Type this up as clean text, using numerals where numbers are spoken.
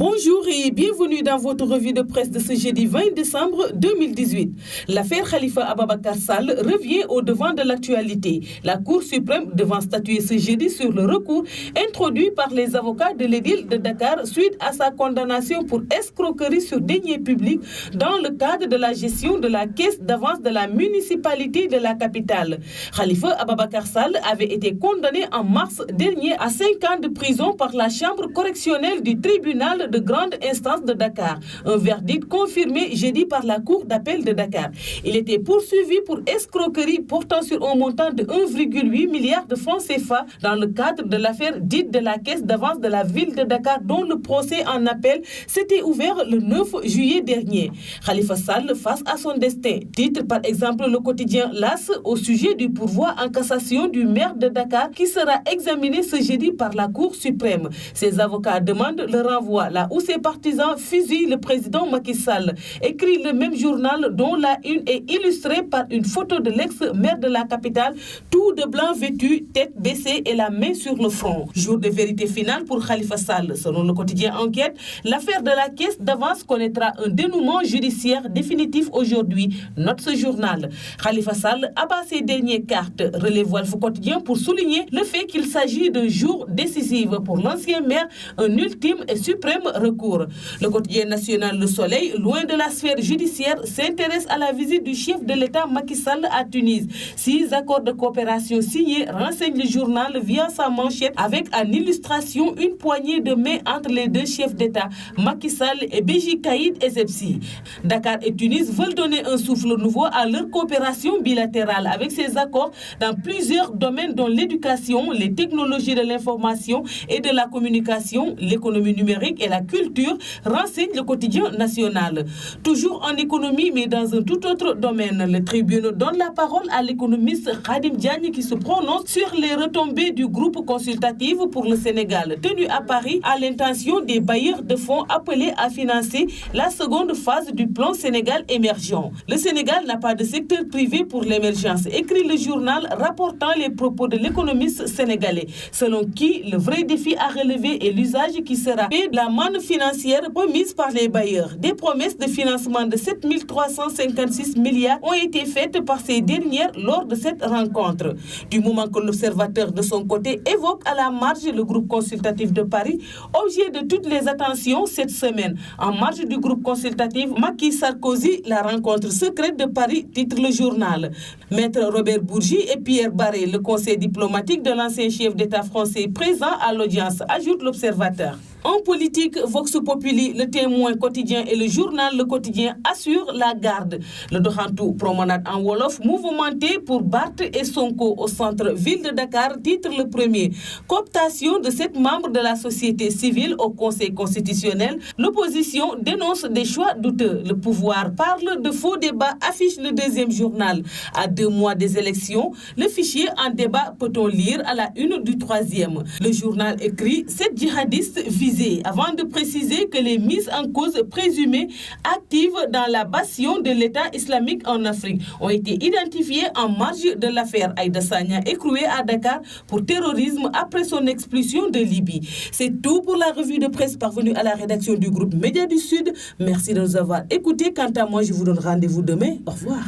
Bonjour et bienvenue dans votre revue de presse de ce jeudi 20 décembre 2018. L'affaire Khalifa Ababacar Sall revient au devant de l'actualité. La Cour suprême devant statuer ce jeudi sur le recours introduit par les avocats de l'édile de Dakar suite à sa condamnation pour escroquerie sur deniers publics dans le cadre de la gestion de la caisse d'avance de la municipalité de la capitale. Khalifa Ababacar Sall avait été condamné en mars dernier à 5 ans de prison par la chambre correctionnelle du tribunal de grande instance de Dakar. Un verdict confirmé jeudi par la Cour d'appel de Dakar. Il était poursuivi pour escroquerie portant sur un montant de 1,8 milliard de francs CFA dans le cadre de l'affaire dite de la caisse d'avance de la ville de Dakar dont le procès en appel s'était ouvert le 9 juillet dernier. Khalifa Sall face à son destin. Titre par exemple le quotidien LAS au sujet du pourvoi en cassation du maire de Dakar qui sera examiné ce jeudi par la Cour suprême. Ses avocats demandent le renvoi là où ses partisans fusillent le président Macky Sall. Écrit le même journal dont la une est illustrée par une photo de l'ex-maire de la capitale, tout de blanc vêtu, tête baissée et la main sur le front. Jour de vérité finale pour Khalifa Sall. Selon le quotidien Enquête, l'affaire de la caisse d'avance connaîtra un dénouement judiciaire définitif aujourd'hui, note ce journal. Khalifa Sall abat ses dernières cartes, relève Walf Quotidien pour souligner le fait qu'il s'agit d'un jour décisif pour l'ancien maire, un ultime et suprême recours. Le quotidien national Le Soleil, loin de la sphère judiciaire, s'intéresse à la visite du chef de l'État Macky Sall à Tunis. 6 accords de coopération signés, renseigne le journal via sa manchette avec en illustration une poignée de main entre les deux chefs d'État, Macky Sall et Béji Caïd Essebsi. Dakar et Tunis veulent donner un souffle nouveau à leur coopération bilatérale avec ces accords dans plusieurs domaines dont l'éducation, les technologies de l'information et de la communication, l'économie numérique et la culture, renseigne le quotidien national. Toujours en économie, mais dans un tout autre domaine, le Tribune donne la parole à l'économiste Khadim Diagne qui se prononce sur les retombées du groupe consultatif pour le Sénégal, tenu à Paris à l'intention des bailleurs de fonds appelés à financer la seconde phase du plan Sénégal émergent. Le Sénégal n'a pas de secteur privé pour l'émergence, écrit le journal rapportant les propos de l'économiste sénégalais, selon qui le vrai défi à relever est l'usage qui sera fait de la manne financière promise par les bailleurs. Des promesses de financement de 7 356 milliards ont été faites par ces dernières lors de cette rencontre. Du moment que l'observateur de son côté évoque à la marge le groupe consultatif de Paris, objet de toutes les attentions cette semaine. En marge du groupe consultatif Macky Sarkozy, la rencontre secrète de Paris, titre le journal. Maître Robert Bourgi et Pierre Barré, le conseil diplomatique de l'ancien chef d'État français présent à l'audience, ajoute l'observateur. En politique, Vox Populi, le Témoin quotidien et le journal Le Quotidien assurent la garde. Le Doxantu promenade en Wolof mouvementé pour Barth et Sonko au centre-ville de Dakar, titre le premier. Cooptation de 7 membres de la société civile au Conseil constitutionnel. L'opposition dénonce des choix douteux. Le pouvoir parle de faux débats, affiche le deuxième journal. À 2 mois des élections, le fichier en débat peut-on lire à la une du troisième. Le journal écrit 7 djihadistes visés avant de préciser que les mises en cause présumées actives dans la bastion de l'État islamique en Afrique ont été identifiées en marge de l'affaire Aïda Sagna écrouée à Dakar pour terrorisme après son expulsion de Libye. C'est tout pour la revue de presse parvenue à la rédaction du groupe Média du Sud. Merci de nous avoir écoutés. Quant à moi, je vous donne rendez-vous demain. Au revoir.